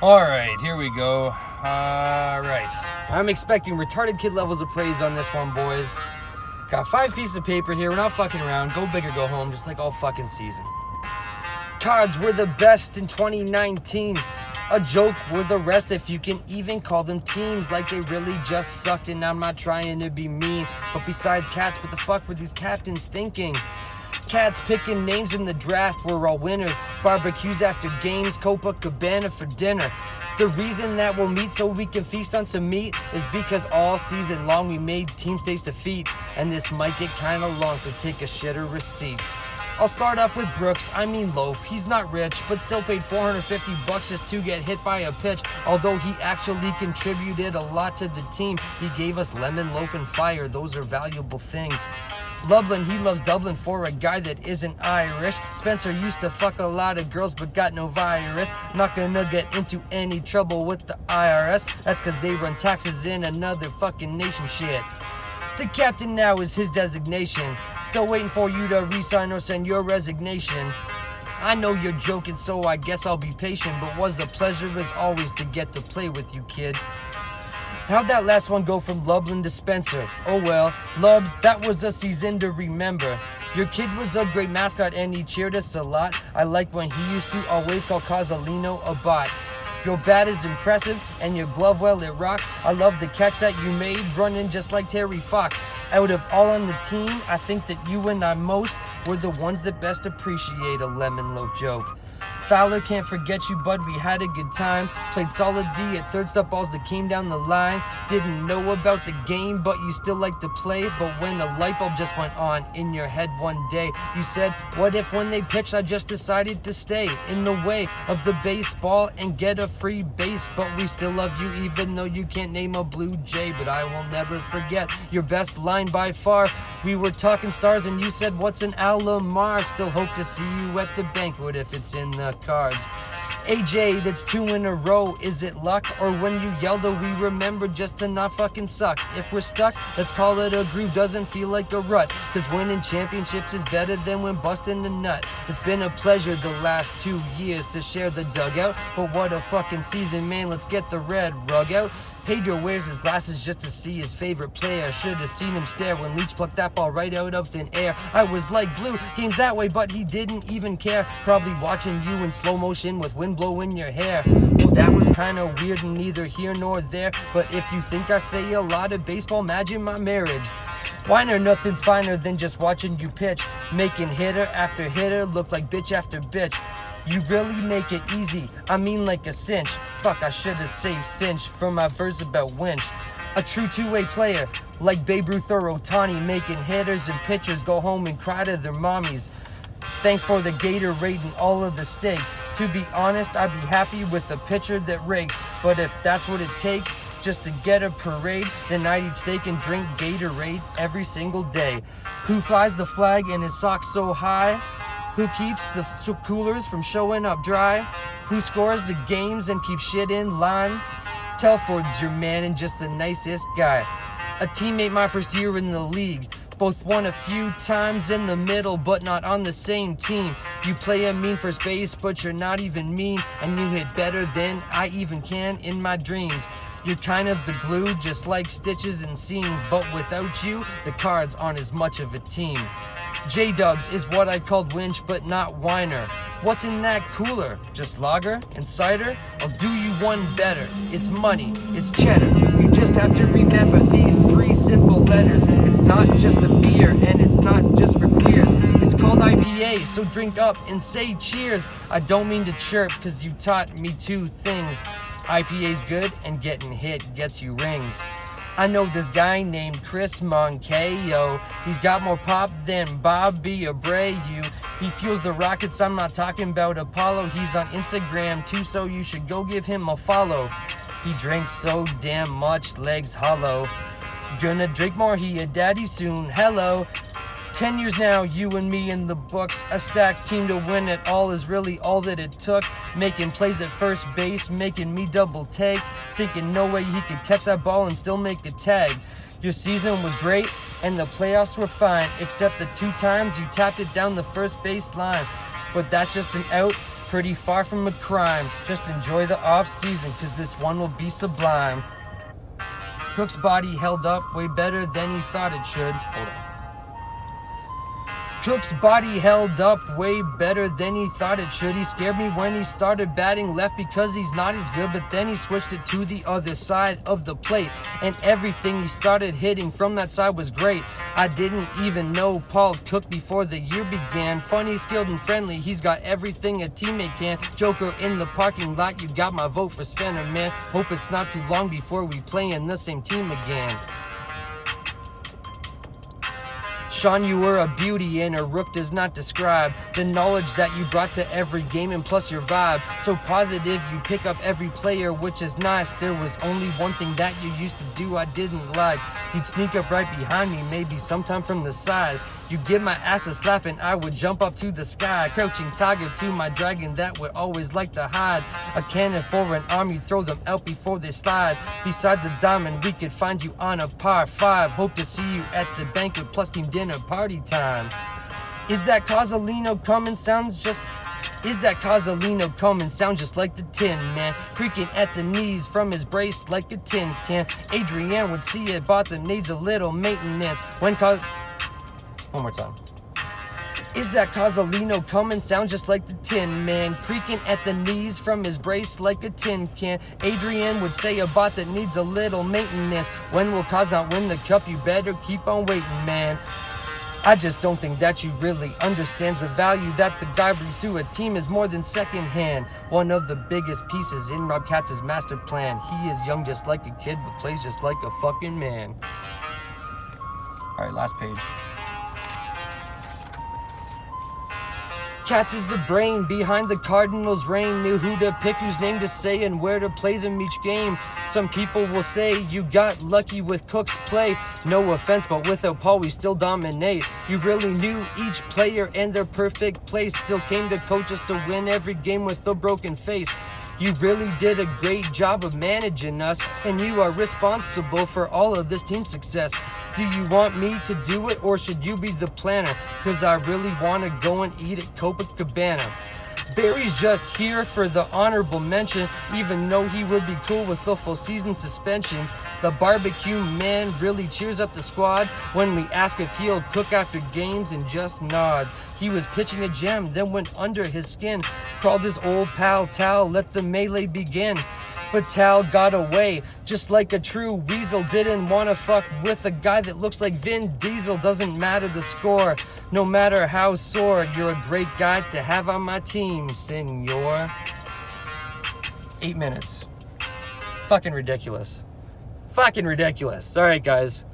Alright, here we go. Alright. I'm expecting retarded kid levels of praise on this one, boys. Got 5 pieces of paper here. We're not fucking around. Go big or go home, just like all fucking season. Cards were the best in 2019. A joke were the rest, if you can even call them teams, like they really just sucked. And I'm not trying to be mean, but besides cats, what the fuck were these captains thinking? Cats picking names in the draft were all winners. Barbecues after games, Copacabana for dinner. The reason that we'll meet so we can feast on some meat is because all season long we made team states defeat. And this might get kinda long, so take a shitter receipt. I'll start off with Brooks, Loaf. He's not rich, but still paid $450 just to get hit by a pitch. Although he actually contributed a lot to the team. He gave us lemon, loaf, and fire. Those are valuable things. Lublin, he loves Dublin for a guy that isn't Irish. Spencer used to fuck a lot of girls but got no virus. Not gonna get into any trouble with the IRS. That's cause they run taxes in another fucking nation shit. The captain now is his designation. Still waiting for you to resign or send your resignation. I know you're joking, so I guess I'll be patient, but was a pleasure as always to get to play with you, kid. How'd that last one go from Lublin to Spencer? Oh well, Lubs, that was a season to remember. Your kid was a great mascot and he cheered us a lot. I like when he used to always call Casalino a bot. Your bat is impressive and your glove, well, it rocks. I love the catch that you made, running just like Terry Fox. Out of all on the team, I think that you and I most were the ones that best appreciate a lemon loaf joke. Fowler, can't forget you, bud, we had a good time. Played solid D at third step balls that came down the line. Didn't know about the game, but you still like to play. But when a light bulb just went on in your head one day, you said, what if when they pitched I just decided to stay in the way of the baseball and get a free base? But we still love you even though you can't name a Blue Jay. But I will never forget your best line by far. We were talking stars and you said, what's an Alomar? Still hope to see you at the banquet if it's in the cards. AJ, that's 2 in a row. Is it luck? Or when you yelled, oh, we remember just to not fucking suck. If we're stuck, let's call it a groove. Doesn't feel like a rut, cause winning championships is better than when busting a nut. It's been a pleasure the last 2 years to share the dugout. But what a fucking season, man, let's get the red rug out. Pedro wears his glasses just to see his favorite player. Should've seen him stare when Leach plucked that ball right out of thin air. I was like, Blue, game's that way, but he didn't even care. Probably watching you in slow motion with wind blowing your hair. Well, that was kinda weird and neither here nor there. But if you think I say a lot of baseball, imagine my marriage. Whiner, nothing's finer than just watching you pitch. Making hitter after hitter look like bitch after bitch. You really make it easy, like a cinch. Fuck, I should've saved cinch for my verse about winch. A true two-way player, like Babe Ruth or Ohtani, making hitters and pitchers go home and cry to their mommies. Thanks for the Gatorade and all of the steaks. To be honest, I'd be happy with a pitcher that rakes. But if that's what it takes, just to get a parade, then I'd eat steak and drink Gatorade every single day. Who flies the flag in his socks so high? Who keeps the coolers from showing up dry? Who scores the games and keeps shit in line? Telford's your man and just the nicest guy. A teammate my first year in the league. Both won a few times in the middle, but not on the same team. You play a mean first base, but you're not even mean. And you hit better than I even can in my dreams. You're kind of the glue, just like stitches and seams. But without you, the Cards aren't as much of a team. J-Dubs is what I called winch, but not whiner. What's in that cooler? Just lager and cider? I'll do you one better. It's money, it's cheddar. You just have to remember these 3 simple letters. It's not just a beer, and it's not just for queers. It's called IPA, so drink up and say cheers. I don't mean to chirp, cause you taught me 2 things. IPA's good, and getting hit gets you rings. I know this guy named Chris Moncayo. He's got more pop than Bobby Abreu. He fuels the Rockets, I'm not talking about Apollo. He's on Instagram too, so you should go give him a follow. He drinks so damn much, legs hollow. Gonna drink more, he a daddy soon, hello. 10 years now, you and me in the books. A stacked team to win it all is really all that it took. Making plays at first base, making me double take. Thinking no way he could catch that ball and still make a tag. Your season was great, and the playoffs were fine, except the 2 times you tapped it down the first base line. But that's just an out, pretty far from a crime. Just enjoy the off season, cause this one will be sublime. Cook's body held up way better than he thought it should. Hold on. Cook's body held up way better than he thought it should. He scared me when he started batting left because he's not as good, but then he switched it to the other side of the plate, and everything he started hitting from that side was great. I didn't even know Paul Cook before the year began. Funny, skilled, and friendly, he's got everything a teammate can. Joker in the parking lot, you got my vote for Spanner, man. Hope it's not too long before we play in the same team again. Sean, you were a beauty and a rook does not describe the knowledge that you brought to every game, and plus your vibe. So positive, you pick up every player, which is nice. There was only one thing that you used to do I didn't like. You'd sneak up right behind me, maybe sometime from the side. You'd give my ass a slap and I would jump up to the sky. Crouching tiger to my dragon that would always like to hide. A cannon for an arm, you throw them out before they slide. Besides a diamond, we could find you on a par 5. Hope to see you at the banquet plus team dinner party time. Is that Causalino coming? Sounds just like the Tin Man, creaking at the knees from his brace like a tin can. Adrian would see it, but that needs a little maintenance. One more time. Is that Causalino coming? Sounds just like the Tin Man, creaking at the knees from his brace like a tin can. Adrian would say a bot that needs a little maintenance. When will Cause not win the cup? You better keep on waiting, man. I just don't think that you really understands the value that the guy brings to a team is more than secondhand. One of the biggest pieces in Rob Katz's master plan. He is young just like a kid, but plays just like a fucking man. All right, last page. Katz is the brain behind the Cardinals' reign. Knew who to pick, whose name to say, and where to play them each game. Some people will say you got lucky with Cook's play. No offense, but without Paul, we still dominate. You really knew each player and their perfect place. Still came to coach us to win every game with a broken face. You really did a great job of managing us, and you are responsible for all of this team success. Do you want me to do it, or should you be the planner? Cause I really want to go and eat at Copacabana. Barry's just here for the honorable mention, even though he would be cool with the full season suspension. The barbecue man really cheers up the squad when we ask if he'll cook after games, and just nods. He was pitching a gem, then went under his skin. Crawled his old pal Tal, let the melee begin. But Tal got away, just like a true weasel. Didn't want to fuck with a guy that looks like Vin Diesel. Doesn't matter the score, no matter how sore. You're a great guy to have on my team, senor. 8 minutes. Fucking ridiculous. Fucking ridiculous. All right, guys.